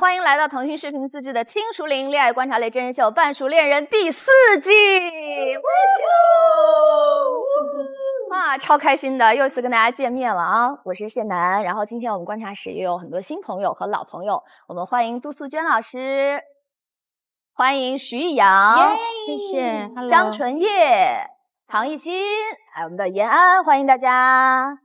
欢迎来到腾讯视频自制的轻熟龄恋爱观察类真人秀《半熟恋人》第4季。哇，超开心的，又一次跟大家见面了啊！我是谢楠，然后今天我们观察室也有很多新朋友和老朋友，我们欢迎杜素娟老师，欢迎徐艺洋，谢谢，张纯叶、唐艺昕，还有我们的延安，欢迎大家。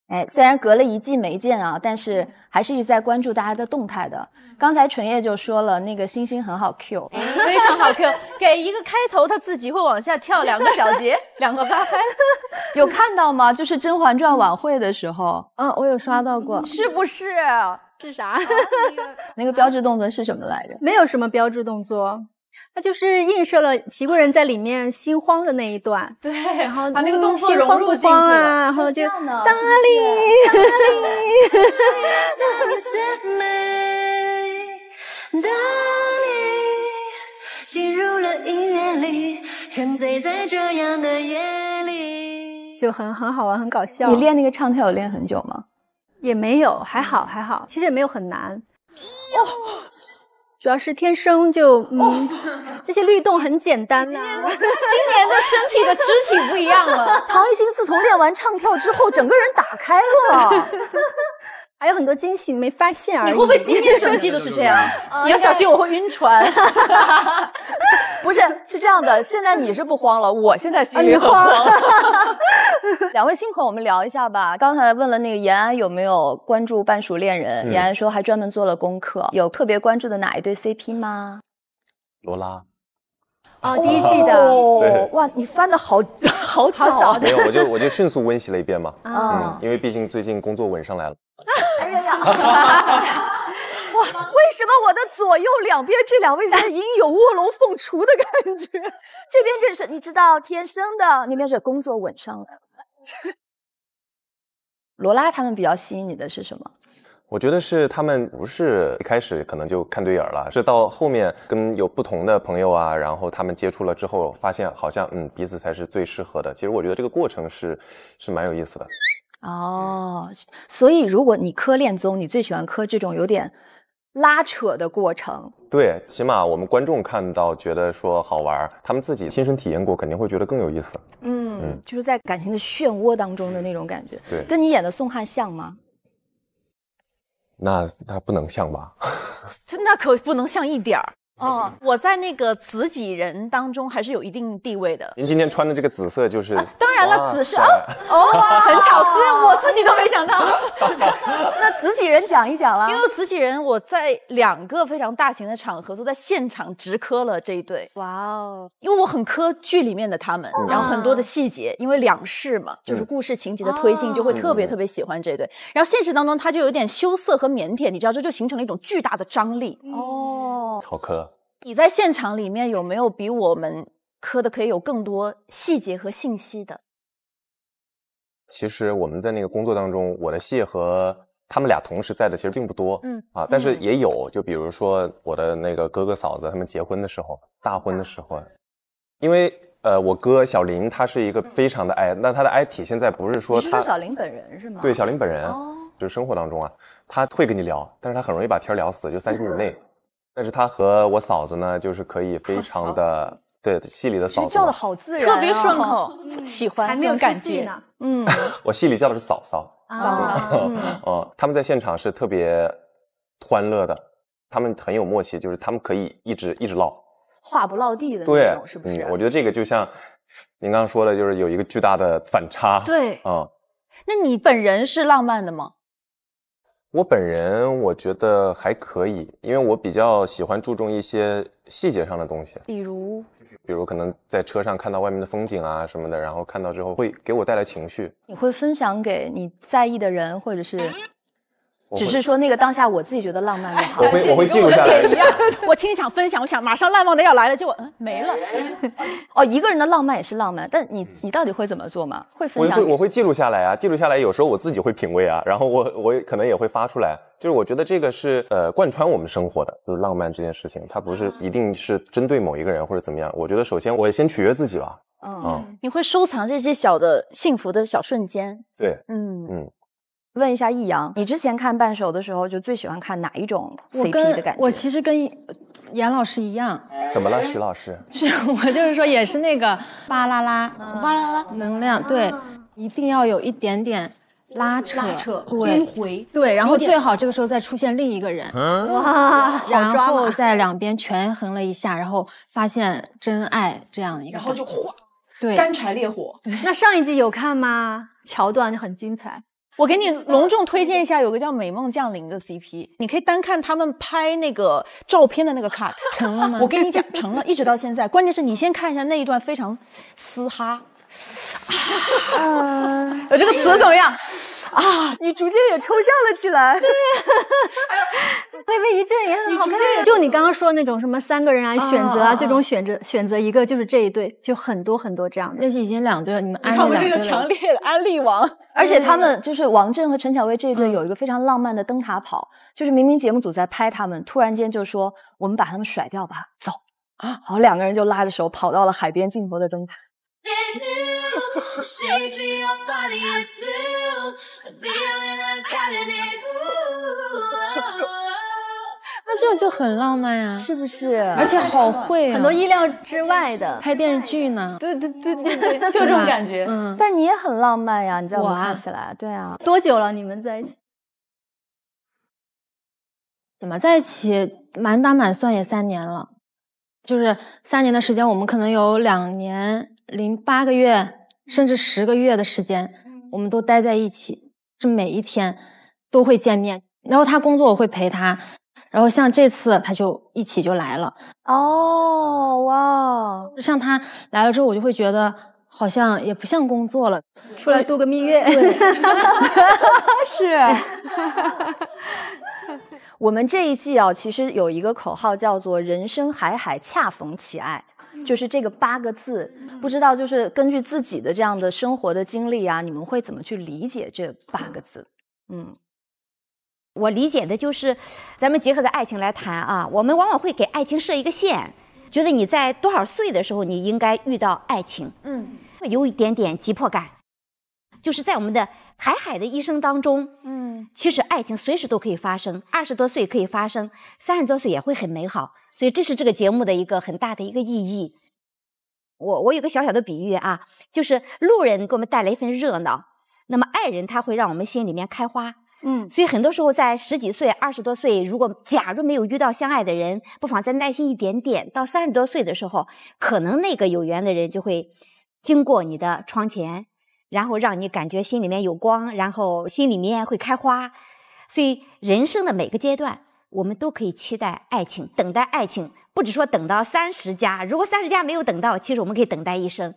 哎，虽然隔了1季没见啊，但是还是一直在关注大家的动态的。刚才纯叶就说了，那个星星很好 Q， 非常好 Q， 给一个开头，他自己会往下跳2个小节，2个八拍。有看到吗？就是《甄嬛传》晚会的时候，我有刷到过，是不是？是啥？那个标志动作是什么来着？没有什么标志动作。它就是映射了齐国人在里面心慌的那一段，对，然后把那个动作融入进去了，然后就大力，进入了音乐里，沉醉在这样的夜里，就很好玩，很搞笑。你练那个唱跳有练很久吗？也没有，还好，其实也没有很难。主要是天生就这些律动很简单呐。今年的身体的肢体不一样了。唐艺昕自从练完唱跳之后，整个人打开了，还有很多惊喜没发现而已。你会不会今天整季都是这样？你要小心我会晕船。不是，是这样的，现在你是不慌了，我现在心里很慌。2位新朋友，我们聊一下吧。刚才问了那个延安有没有关注《半熟恋人》，延安说还专门做了功课，有特别关注的哪一对 CP 吗？罗拉。第一季的。哇，你翻的好早。没有，我就迅速温习了一遍嘛。因为毕竟最近工作稳上来了。哎呀！哇，为什么我的左右两边这2位是隐有卧龙凤雏的感觉？这边这是你知道天生的，那边是工作稳上来了。罗拉他们比较吸引你的是什么？我觉得是他们不是一开始可能就看对眼了，是到后面跟有不同的朋友啊，然后他们接触了之后，发现好像彼此才是最适合的。其实我觉得这个过程是蛮有意思的。所以如果你磕恋综，你最喜欢磕这种有点拉扯的过程。对，起码我们观众看到觉得说好玩，他们自己亲身体验过，肯定会觉得更有意思。就是在感情的漩涡当中的那种感觉。对，跟你演的宋汉像吗？那不能像吧？那可不能像一点儿。我在那个紫己人当中还是有一定地位的。您今天穿的这个紫色就是当然了，紫是很巧思，我自己都没想到。那紫己人讲一讲啦。因为紫己人我在2个非常大型的场合都在现场直磕了这一对。哇哦！因为我很磕剧里面的他们，然后很多的细节，因为2世嘛，就是故事情节的推进，就会特别喜欢这一对。然后现实当中他就有点羞涩和腼腆，你知道，这就形成了一种巨大的张力。好磕。你在现场里面有没有比我们磕的可以有更多细节和信息的？其实我们在那个工作当中，我的戏和他们俩同时在的其实并不多，但是也有，就比如说我的那个哥哥嫂子他们结婚的时候，大婚的时候，因为我哥小林他是一个非常的爱，那他的爱体现在不是说他，你是说小林本人是吗？对，小林本人，就是生活当中啊，他会跟你聊，但是他很容易把天聊死，就3句以内。但是他和我嫂子呢，就是可以非常的对戏里的嫂子叫的好自然，特别顺口，喜欢，还没有感觉呢。我戏里叫的是嫂嫂。他们在现场是特别欢乐的，他们很有默契，就是他们可以一直唠，话不落地的那种，是不是？我觉得这个就像您刚刚说的，就是有一个巨大的反差。对，那你本人是浪漫的吗？我本人我觉得还可以，因为我比较喜欢注重一些细节上的东西，比如可能在车上看到外面的风景啊什么的，然后看到之后会给我带来情绪。你会分享给你在意的人，或者是只是说那个当下我自己觉得浪漫就好？我会记录下来。我听你想分享，我想马上烂忘的要来了，结果没了。一个人的浪漫也是浪漫，但你到底会怎么做吗？会分享？我会记录下来啊，记录下来，有时候我自己会品味啊，然后我可能也会发出来。就是我觉得这个是贯穿我们生活的，就是浪漫这件事情，它不是一定是针对某一个人或者怎么样。我觉得首先我先取悦自己吧。你会收藏这些小的幸福的小瞬间。对，问一下易阳，你之前看半熟的时候，就最喜欢看哪一种 CP 的感觉？我其实跟严老师一样。怎么了，徐老师？我就是说，也是那个巴啦啦能量，对，一定要有一点点拉扯，迂回，对，然后最好这个时候再出现另一个人，哇，然后在两边权衡了一下，然后发现真爱这样一个，然后就哗，对，干柴烈火。那上一季有看吗？桥段就很精彩。我给你隆重推荐一下，有个叫《美梦降临》的 CP， 你可以单看他们拍那个照片的那个 cut， 成了吗？我跟你讲，成了，一直到现在。关键是你先看一下那一段非常嘶哈，有这个词怎么样？你逐渐也抽象了起来。微微一阵也很好看。就你刚刚说那种什么3个人来选择啊，最终选择一个就是这一对，就很多很多这样的。那是已经2对了，你们安利看我们这个强烈的安利王。而且他们就是王震和陈小薇这一对有一个非常浪漫的灯塔跑，就是明明节目组在拍他们，突然间就说我们把他们甩掉吧，走啊！好，2个人就拉着手跑到了海边静泊的灯塔。那这就很浪漫呀，是不是？而且好会啊，很多意料之外的拍电视剧呢。对，就这种感觉。但是你也很浪漫呀，你在我们看起来，对啊。多久了？你们在一起？怎么在一起？满打满算也3年了，就是3年的时间，我们可能有2年零8个月，甚至10个月的时间，我们都待在一起，是每一天都会见面。然后他工作我会陪他，然后像这次他就一起就来了。哦，哇！像他来了之后，我就会觉得好像也不像工作了，出来度个蜜月。对，是。我们这一季啊，其实有一个口号叫做“人生海海，恰逢其爱”，就是这个8个字。不知道就是根据自己的这样的生活的经历啊，你们会怎么去理解这8个字？我理解的就是，咱们结合着爱情来谈啊，我们往往会给爱情设一个线，觉得你在多少岁的时候你应该遇到爱情，有一点点急迫感，就是在我们的海海的一生当中，其实爱情随时都可以发生，20多岁可以发生，30多岁也会很美好，所以这是这个节目的一个很大的一个意义。我有个小小的比喻啊，就是路人给我们带来一份热闹，那么爱人他会让我们心里面开花。所以很多时候在10几岁、20多岁，假如没有遇到相爱的人，不妨再耐心一点点，到30多岁的时候，可能那个有缘的人就会经过你的窗前，然后让你感觉心里面有光，然后心里面会开花。所以人生的每个阶段，我们都可以期待爱情，等待爱情，不只说等到30加，如果30加没有等到，其实我们可以等待一生。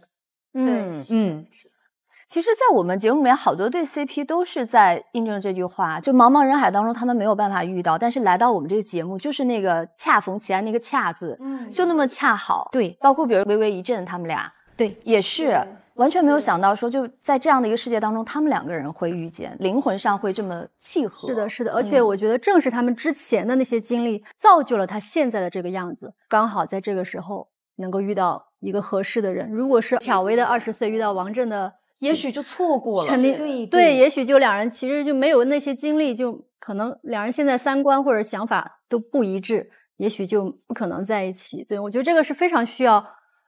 其实，在我们节目里面，好多对 CP 都是在印证这句话，就茫茫人海当中，他们没有办法遇到，但是来到我们这个节目，就是那个恰逢其爱那个恰字，就那么恰好。对，包括比如微微一阵，他们俩，对，也是完全没有想到说，就在这样的一个世界当中，他们2个人会遇见，灵魂上会这么契合。是的，是的，而且我觉得正是他们之前的那些经历，造就了他现在的这个样子。刚好在这个时候能够遇到一个合适的人。如果是巧薇的20岁遇到王震的，也许就错过了。肯定对，也许就2人其实就没有那些经历，就可能2人现在3观或者想法都不一致，也许就不可能在一起。对，我觉得这个是非常需要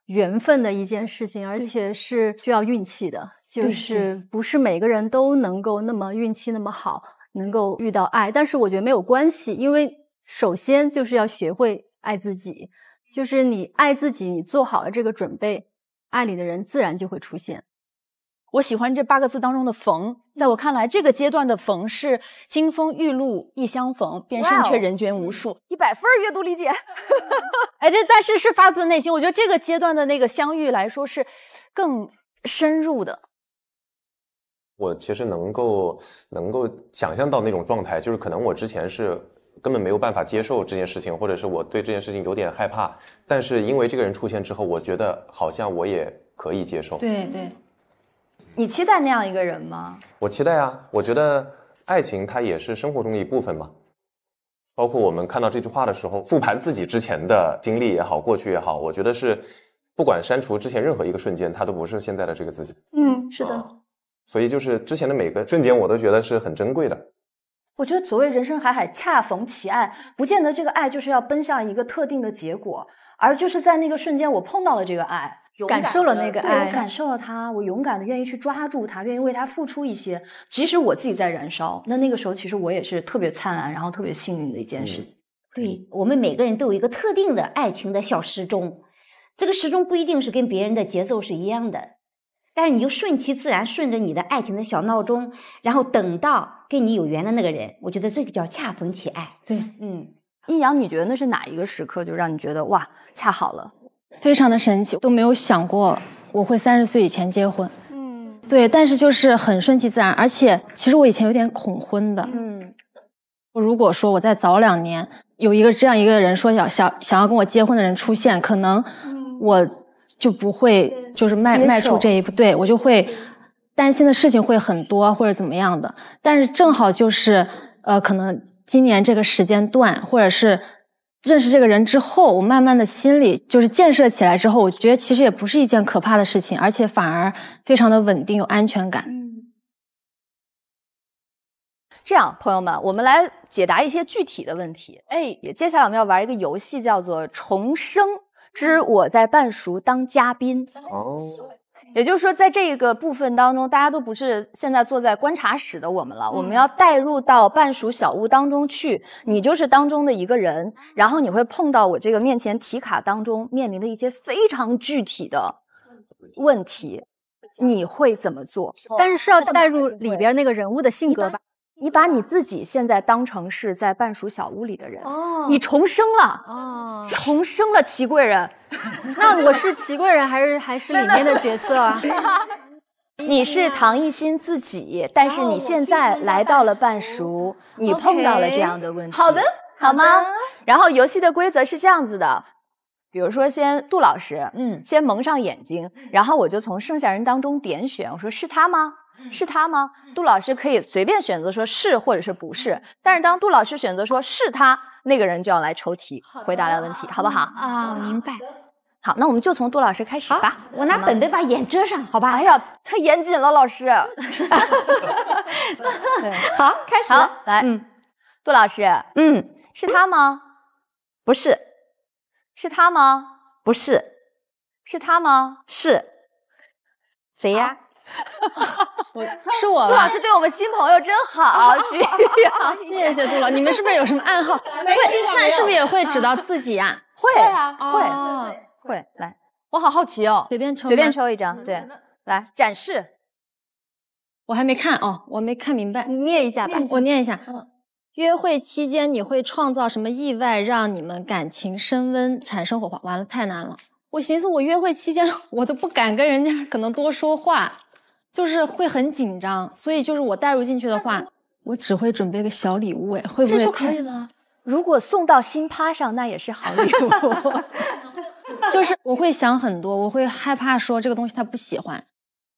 缘分的一件事情，而且是需要运气的，就是不是每个人都能够那么运气那么好，能够遇到爱。但是我觉得没有关系，因为首先就是要学会爱自己，就是你爱自己，你做好了这个准备，爱你的人自然就会出现。我喜欢这8个字当中的逢，在我看来，这个阶段的逢是金风玉露一相逢，便胜却人间无数。100分阅读理解。但是是发自内心，我觉得这个阶段的那个相遇来说是更深入的。我其实能够想象到那种状态，就是可能我之前是根本没有办法接受这件事情，或者是我对这件事情有点害怕，但是因为这个人出现之后，我觉得好像我也可以接受。对对。你期待那样一个人吗？我期待啊，我觉得爱情它也是生活中的一部分嘛。包括我们看到这句话的时候，复盘自己之前的经历也好，过去也好，我觉得是不管删除之前任何一个瞬间，它都不是现在的这个自己。是的。所以就是之前的每个瞬间，我都觉得是很珍贵的。我觉得所谓人生海海，恰逢其爱，不见得这个爱就是要奔向一个特定的结果，而就是在那个瞬间，我碰到了这个爱，感受了那个爱，我感受了它，我勇敢的愿意去抓住它，愿意为它付出一些，即使我自己在燃烧，那个时候其实我也是特别灿烂，然后特别幸运的一件事情。对，我们每个人都有一个特定的爱情的小时钟，这个时钟不一定是跟别人的节奏是一样的，但是你就顺其自然，顺着你的爱情的小闹钟，然后等到跟你有缘的那个人，我觉得这个叫恰逢其爱。对，阴阳，你觉得那是哪一个时刻就让你觉得哇，恰好了？非常的神奇，都没有想过我会30岁以前结婚。对，但是就是很顺其自然，而且其实我以前有点恐婚的。如果说我再早2年有这样一个人说想要跟我结婚的人出现，可能我就不会就是迈出这一步，对，我就会担心的事情会很多或者怎么样的。但是正好就是可能今年这个时间段，或者是认识这个人之后，我慢慢的心里就是建设起来之后，我觉得其实也不是一件可怕的事情，而且反而非常的稳定有安全感。这样，朋友们，我们来解答一些具体的问题。接下来我们要玩一个游戏，叫做重生之我在半熟当嘉宾。也就是说，在这个部分当中，大家都不是现在坐在观察室的我们了，我们要带入到半熟小屋当中去，你就是当中的一个人，然后你会碰到我这个面前题卡当中面临的一些非常具体的问题，你会怎么做？但是要带入里边那个人物的性格吧。你把你自己现在当成是在半熟小屋里的人，你重生了，重生了祺贵人。那我是祺贵人还是里面的角色啊？你是唐艺昕自己，但是你现在来到了半熟，你碰到了这样的问题，好的，好吗？然后游戏的规则是这样子的。比如说，先杜老师，先蒙上眼睛，然后我就从剩下人当中点选，我说是他吗？是他吗？杜老师可以随便选择说是或者是不是，但是当杜老师选择说是他，那个人就要来抽题回答的问题，好不好？啊，明白。好，那我们就从杜老师开始吧。我拿本本把眼遮上，好吧？哎呀，太严谨了，老师。对，好，开始。好，来，杜老师，是他吗？不是。是他吗？不是。是他吗？是。谁呀？是我。杜老师对我们新朋友真好，徐阳，谢谢杜老师。你们是不是有什么暗号？那是不是也会指到自己呀？会啊，会。来，我好好奇哦，随便抽一张，对，来展示。我还没看哦，我没看明白，你念一下吧。我念一下。约会期间你会创造什么意外，让你们感情升温，产生火花？完了，太难了。我寻思，我约会期间我都不敢跟人家可能多说话，就是会很紧张，所以就是我带入进去的话，我只会准备个小礼物。会不会这可以吗？如果送到新趴上，那也是好礼物。就是我会想很多，我会害怕说这个东西他不喜欢，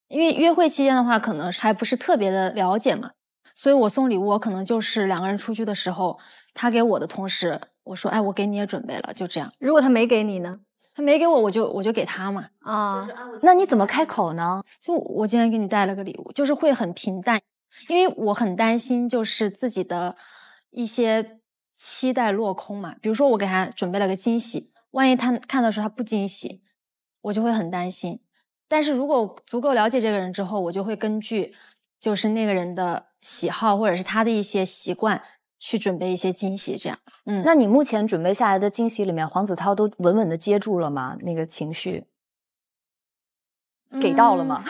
因为约会期间的话，可能还不是特别的了解嘛。所以我送礼物，我可能就是2个人出去的时候，他给我的同时，我说，哎，我给你也准备了，就这样。如果他没给你呢？他没给我，我就给他嘛。啊，那你怎么开口呢？就我今天给你带了个礼物，就是会很平淡，因为我很担心就是自己的一些期待落空嘛。比如说我给他准备了个惊喜，万一他看到时候他不惊喜，我就会很担心。但是如果足够了解这个人之后，我就会根据就是那个人的喜好或者是他的一些习惯去准备一些惊喜，这样。那你目前准备下来的惊喜里面，黄子韬都稳稳的接住了吗？那个情绪给到了吗？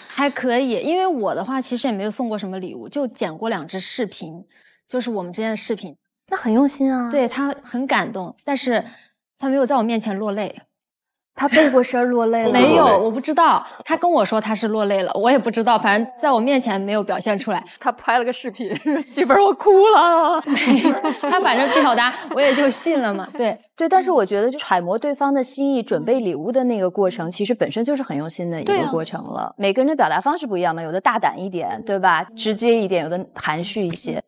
还可以，因为我的话其实也没有送过什么礼物，就剪过2支视频，就是我们之间的视频。那很用心啊。对，他很感动，但是他没有在我面前落泪。他背过身落泪了？没有，我不知道。他跟我说他是落泪了，我也不知道，反正在我面前没有表现出来。他拍了个视频，媳妇儿我哭了。他反正表达我也就信了嘛。对，但是我觉得就揣摩对方的心意，准备礼物的那个过程，其实本身就是很用心的一个过程了。每个人的表达方式不一样嘛，有的大胆一点，对吧？直接一点，有的含蓄一些。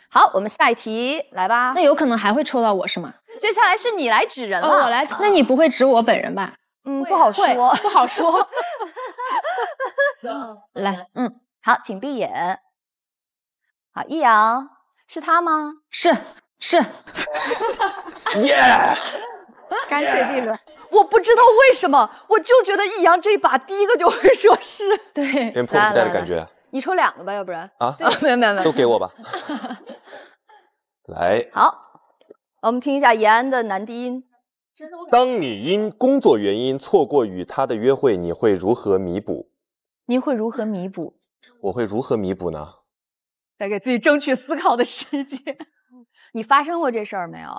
好，我们下一题来吧。那有可能还会抽到我是吗？接下来是你来指人了。我来。那你不会指我本人吧？不好说，不好说。来，好，请闭眼。好，易阳，是他吗？是，耶！干脆利落。我不知道为什么，我就觉得易阳这一把第一个就会说是。对，有点迫不及待的感觉你抽2个吧，要不然啊？没有，都给我吧。来，好，我们听一下延安的男低音。当你因工作原因错过与他的约会，你会如何弥补？您会如何弥补？我会如何弥补呢？再给自己争取思考的时间。你发生过这事儿没有？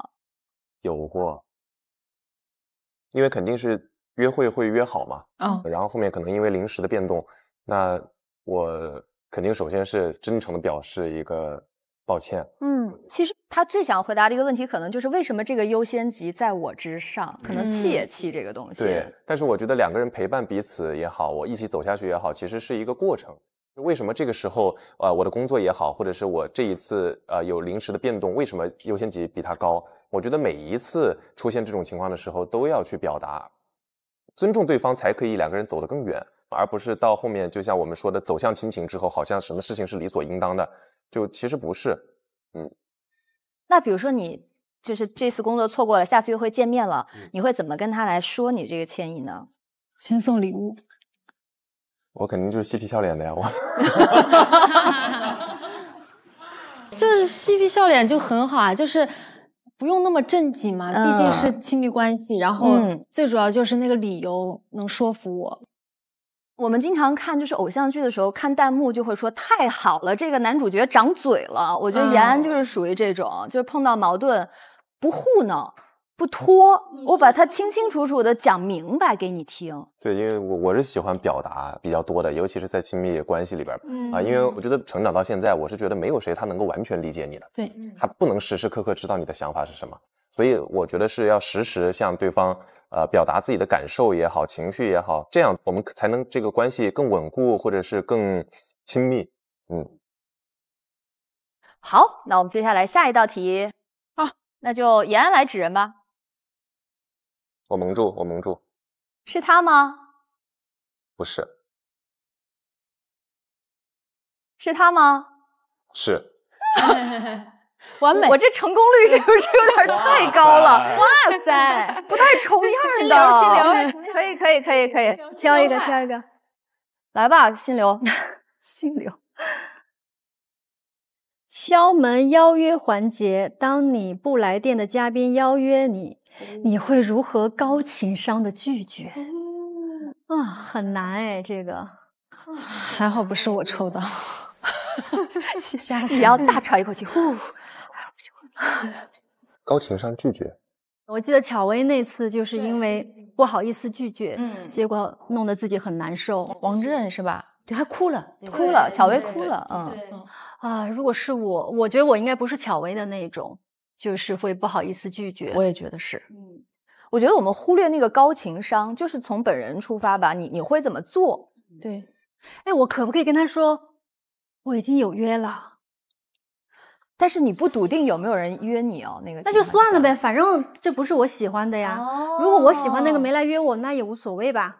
有过，因为肯定是约会会约好嘛，然后后面可能因为临时的变动，那我肯定首先是真诚的表示一个抱歉。其实他最想回答的一个问题，可能就是为什么这个优先级在我之上？可能气也气这个东西。对，但是我觉得2个人陪伴彼此也好，我一起走下去也好，其实是一个过程。为什么这个时候我的工作也好，或者是我这一次有临时的变动，为什么优先级比他高？我觉得每一次出现这种情况的时候，都要去表达，尊重对方，才可以2个人走得更远，而不是到后面就像我们说的走向亲情之后，好像什么事情是理所应当的，就其实不是。那比如说你就是这次工作错过了，下次约会见面了，你会怎么跟他来说你这个歉意呢？先送礼物。我肯定就是嬉皮笑脸的呀，我就是嬉皮笑脸就很好啊，就是不用那么正经嘛，毕竟是亲密关系。然后最主要就是那个理由能说服我。我们经常看就是偶像剧的时候，看弹幕就会说太好了，这个男主角长嘴了。我觉得延安就是属于这种，就是碰到矛盾不糊弄。不拖，我把它清清楚楚的讲明白给你听。对，因为我是喜欢表达比较多的，尤其是在亲密关系里边因为我觉得成长到现在，我是觉得没有谁他能够完全理解你的，对，他不能时时刻刻知道你的想法是什么，所以我觉得是要时时向对方表达自己的感受也好，情绪也好，这样我们才能这个关系更稳固，或者是更亲密。好，那我们接下来下一道题那就延安来指人吧。我蒙住，是他吗？不是。是他吗？是。完美。我这成功率是不是有点太高了？哇塞，不太重样的。心流，可以，挑一个，来吧，心流，心流。敲门邀约环节，当你不来电的嘉宾邀约你，你会如何高情商的拒绝？很难哎，这个还好不是我抽的。你要大喘一口气，呼。高情商拒绝。我记得巧薇那次就是因为不好意思拒绝，结果弄得自己很难受。王志任是吧？对，还哭了，巧薇哭了，如果是我觉得我应该不是巧薇的那种，就是会不好意思拒绝。我也觉得是，我觉得我们忽略那个高情商，就是从本人出发吧，你会怎么做？对，哎，我可不可以跟他说我已经有约了？但是你不笃定有没有人约你哦，那就算了呗，反正这不是我喜欢的呀。如果我喜欢那个没来约我，那也无所谓吧。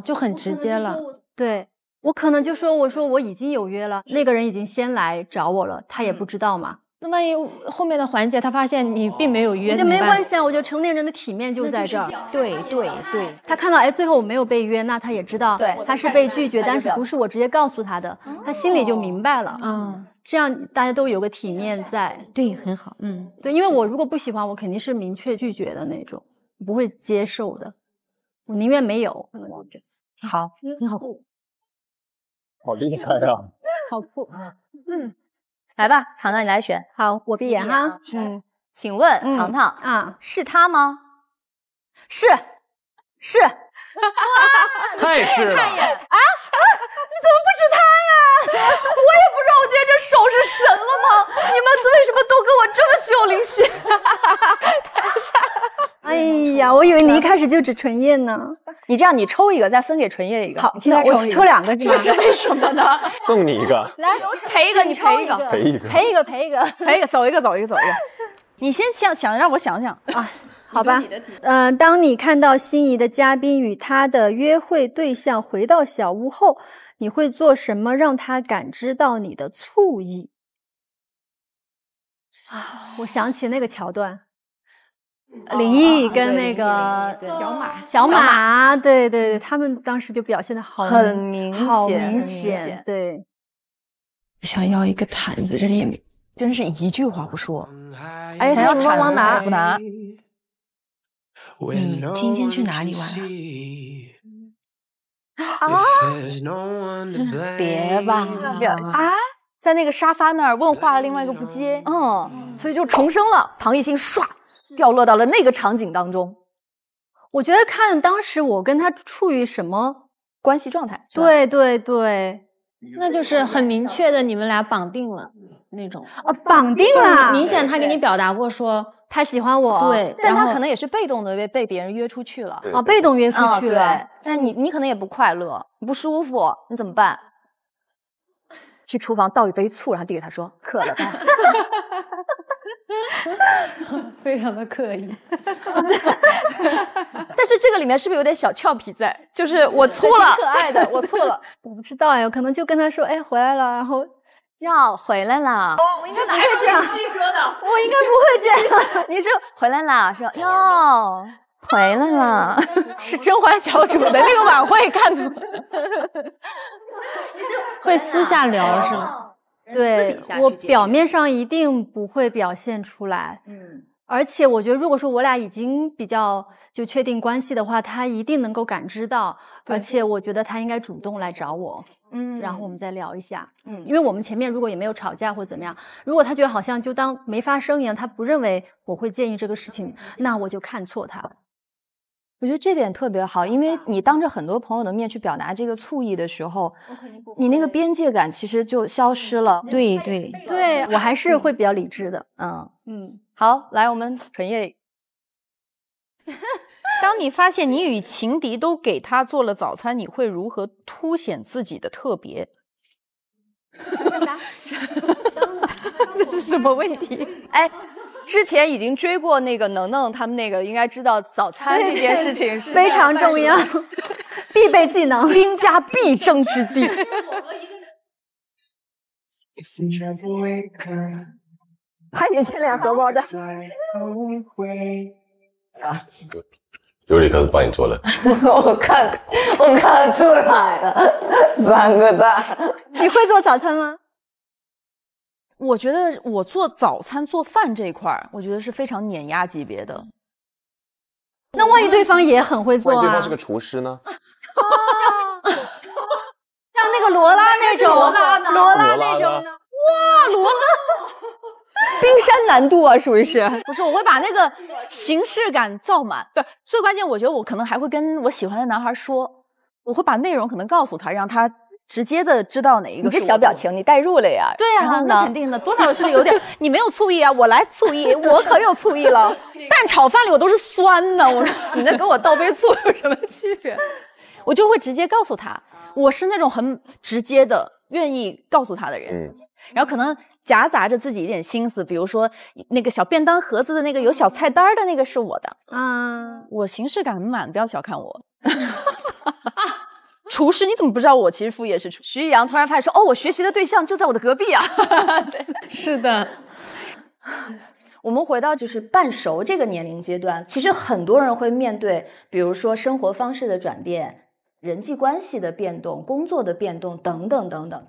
就很直接了。对，我可能就说我说我已经有约了，那个人已经先来找我了，他也不知道嘛。那万一后面的环节他发现你并没有约，就没关系啊，我觉得成年人的体面就在这儿。对，他看到最后我没有被约，那他也知道他是被拒绝，但是不是我直接告诉他的，他心里就明白了。这样大家都有个体面在。对，很好。对，因为我如果不喜欢，我肯定是明确拒绝的那种，不会接受的，我宁愿没有。好，很好，好厉害啊！好酷。来吧，糖糖你来选。好，我闭眼哈。请问糖糖是他吗？是。太是了！你怎么不指他呀？我也不知道，我今天这手是神了吗？你们为什么都跟我这么虚有灵犀？哎呀，我以为你一开始就指纯叶呢。你这样，你抽一个，再分给纯叶一个。好，那我抽2个，这是为什么呢？送你一个，来赔一个，你赔一个，赔一个，赔一个，走一个。你先想让我想想啊。好吧，当你看到心仪的嘉宾与他的约会对象回到小屋后，你会做什么让他感知到你的醋意？啊，我想起那个桥段，林毅跟那个小马，对对对，他们当时就表现的很明显，好明显，对。想要一个毯子，这里也没，真是一句话不说。哎，想要毯子拿不拿？你今天去哪里玩啊？别吧啊！在那个沙发那儿问话，另外一个不接，所以就重生了。唐艺昕唰掉落到了那个场景当中。我觉得看当时我跟他处于什么关系状态，对对对，那就是很明确的，你们俩绑定了那种啊，绑定了，明显他给你表达过说他喜欢我，对，但他可能也是被动的被别人约出去了啊，被动约出去了。对，但是你可能也不快乐，你不舒服，你怎么办？去厨房倒一杯醋，然后递给他说：“渴了吧？”非常的刻意。但是这个里面是不是有点小俏皮在？就是我错了，可爱的，我错了。我不知道哎，我可能就跟他说：“哎，回来了。”然后要回来了。我应该不会这样说的，我应该不会这样。你是回来了，说哟。回来了，是甄嬛小主的那个晚会看的，会私下聊是吗？对，我表面上一定不会表现出来，而且我觉得如果说我俩已经比较就确定关系的话，他一定能够感知到，而且我觉得他应该主动来找我，然后我们再聊一下，因为我们前面如果也没有吵架或怎么样，如果他觉得好像就当没发生一样，他不认为我会介意这个事情，那我就看错他了。我觉得这点特别好，因为你当着很多朋友的面去表达这个醋意的时候，你那个边界感其实就消失了。对对对，我还是会比较理智的。好，来我们纯叶。当你发现你与情敌都给他做了早餐，你会如何凸显自己的特别？这是什么问题？哎。之前已经追过那个能能他们那个，应该知道早餐这件事情是非常重要，必备技能，兵家必争之地。看你这俩荷包的啊，有理哥帮你做的。我看出来了，3个蛋。你会做早餐吗？我觉得我做早餐做饭这一块，我觉得是非常碾压级别的。那万一对方也很会做啊？万一对方是个厨师呢？像那个罗拉那种，罗拉那种呢？哇，罗拉，冰山难度啊，属于是。不是，我会把那个形式感造满。对，最关键，我觉得我可能还会跟我喜欢的男孩说，我会把内容可能告诉他，让他直接的知道哪一个。你这小表情，你代入了呀？对呀，那肯定的，多少是有点。你没有醋意啊，我来醋意，我可有醋意了。蛋炒饭里我都是酸的，我你那跟我倒杯醋有什么区别？我就会直接告诉他，我是那种很直接的，愿意告诉他的人。然后可能夹杂着自己一点心思，比如说那个小便当盒子的那个有小菜单的那个是我的。我形式感很满，不要小看我。厨师，你怎么不知道我其实副业是厨师？徐艺洋突然发现说：“哦，我学习的对象就在我的隔壁啊！”是的。我们回到就是半熟这个年龄阶段，其实很多人会面对，比如说生活方式的转变、人际关系的变动、工作的变动等等等等。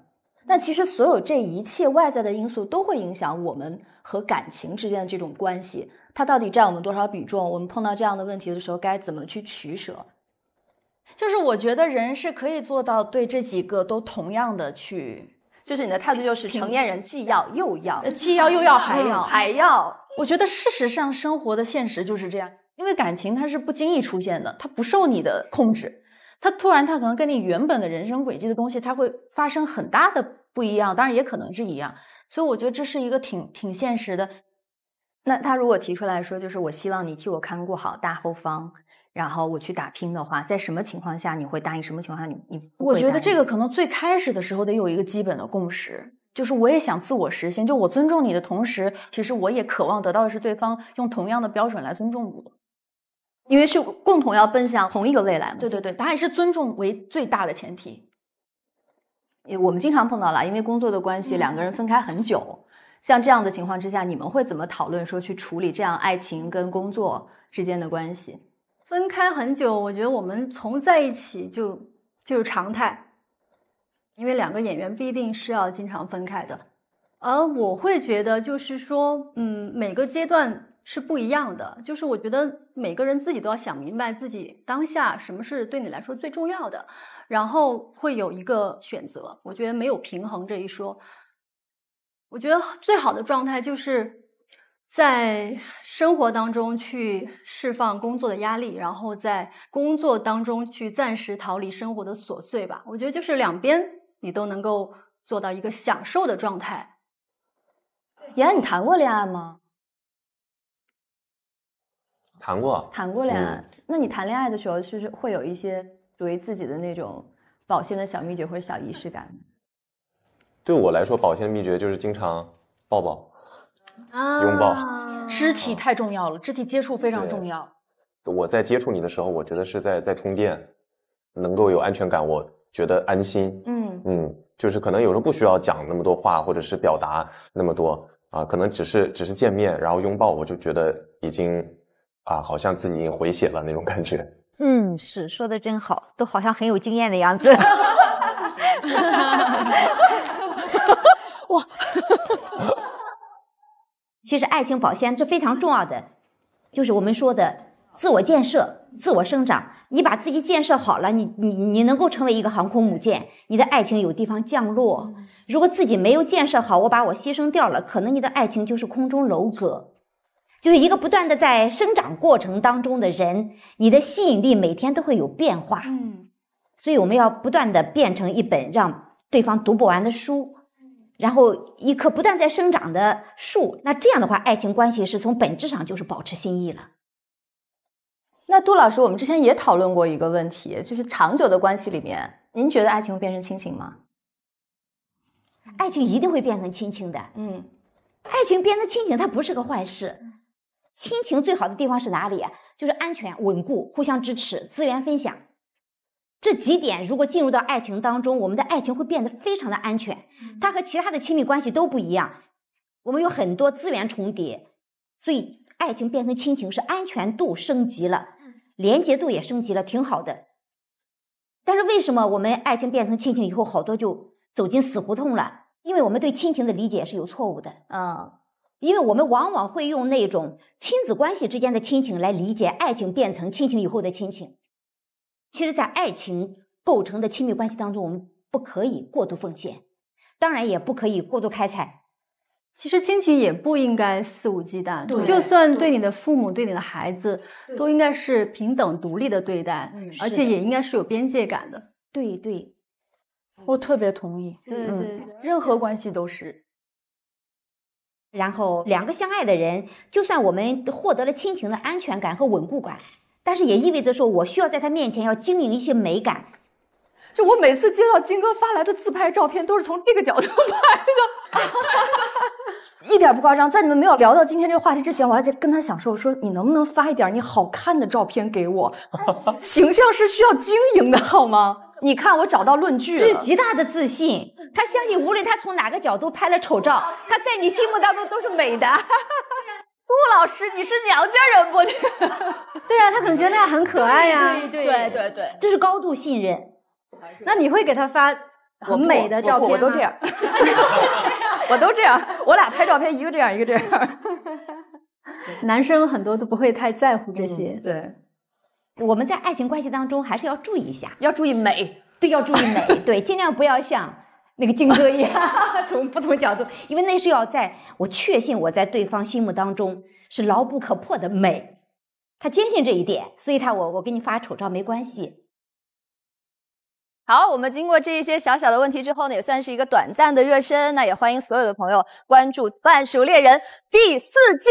但其实所有这一切外在的因素都会影响我们和感情之间的这种关系，它到底占我们多少比重？我们碰到这样的问题的时候，该怎么去取舍？就是我觉得人是可以做到对这几个都同样的去，就是你的态度就是成年人既要又要，既要又要还要还要。我觉得事实上生活的现实就是这样，因为感情它是不经意出现的，它不受你的控制，它突然它可能跟你原本的人生轨迹的东西，它会发生很大的不一样，当然也可能是一样，所以我觉得这是一个挺现实的。那他如果提出来说，就是我希望你替我看顾好大后方，然后我去打拼的话，在什么情况下你会答应，什么情况下你不会答应？我觉得这个可能最开始的时候得有一个基本的共识，就是我也想自我实现，就我尊重你的同时，其实我也渴望得到的是对方用同样的标准来尊重我。因为是共同要奔向同一个未来嘛。对对对，答案是尊重为最大的前提。我们经常碰到了，因为工作的关系，两个人分开很久。像这样的情况之下，你们会怎么讨论说去处理这样爱情跟工作之间的关系？分开很久，我觉得我们从在一起就是常态，因为两个演员必定是要经常分开的。而我会觉得就是说，每个阶段是不一样的，就是我觉得每个人自己都要想明白自己当下什么是对你来说最重要的，然后会有一个选择。我觉得没有平衡这一说。我觉得最好的状态就是在生活当中去释放工作的压力，然后在工作当中去暂时逃离生活的琐碎吧。我觉得就是两边你都能够做到一个享受的状态。妍安，你谈过恋爱吗？谈过恋爱。那你谈恋爱的时候，是会有一些属于自己的那种保鲜的小秘诀或者小仪式感？对我来说，保鲜的秘诀就是经常抱抱、拥抱。肢体太重要了，肢体接触非常重要。我在接触你的时候，我觉得是在充电，能够有安全感，我觉得安心。就是可能有时候不需要讲那么多话，或者是表达那么多啊，可能只是见面，然后拥抱，我就觉得已经好像自己已经回血了那种感觉。是说的真好，都好像很有经验的样子。哇！其实爱情保鲜这非常重要的，就是我们说的自我建设、自我生长。你把自己建设好了，你能够成为一个航空母舰，你的爱情有地方降落。如果自己没有建设好，我把我牺牲掉了，可能你的爱情就是空中楼阁。就是一个不断的在生长过程当中的人，你的吸引力每天都会有变化。所以我们要不断的变成一本让对方读不完的书，然后一棵不断在生长的树。那这样的话，爱情关系是从本质上就是保持心意了。那杜老师，我们之前也讨论过一个问题，就是长久的关系里面，您觉得爱情会变成亲情吗？爱情一定会变成亲情的。爱情变成亲情，它不是个坏事。亲情最好的地方是哪里啊？就是安全、稳固、互相支持、资源分享。这几点如果进入到爱情当中，我们的爱情会变得非常的安全。它和其他的亲密关系都不一样，我们有很多资源重叠，所以爱情变成亲情是安全度升级了，连结度也升级了，挺好的。但是为什么我们爱情变成亲情以后，好多就走进死胡同了？因为我们对亲情的理解是有错误的。因为我们往往会用那种亲子关系之间的亲情来理解爱情变成亲情以后的亲情。其实在爱情构成的亲密关系当中，我们不可以过度奉献，当然也不可以过度开采。其实亲情也不应该肆无忌惮，就算对你的父母、对你的孩子，都应该是平等独立的对待，而且也应该是有边界感的。对，我特别同意。对，任何关系都是。然后两个相爱的人，就算我们获得了亲情的安全感和稳固感，但是也意味着说我需要在他面前要经营一些美感。就我每次接到金哥发来的自拍照片，都是从这个角度拍的，一点不夸张。在你们没有聊到今天这个话题之前，我还在跟他想说你能不能发一点你好看的照片给我？形象是需要经营的，好吗？你看，我找到论据了，这是极大的自信。他相信，无论他从哪个角度拍了丑照，他在你心目当中都是美的。杜老师，你是娘家人不？对啊，他可能觉得那样很可爱呀。对，这是高度信任。那你会给他发很美的照片吗？我都这样，我都这样，我俩拍照片一个这样一个这样。男生很多都不会太在乎这些。对，我们在爱情关系当中还是要注意一下，要注意美。对，要注意美。对，尽量不要像那个金哥一样从不同角度，因为那是要在我确信我在对方心目当中是牢不可破的美，他坚信这一点，所以我给你发丑照没关系。好，我们经过这一些小小的问题之后呢，也算是一个短暂的热身。那也欢迎所有的朋友关注《半熟恋人》第4季。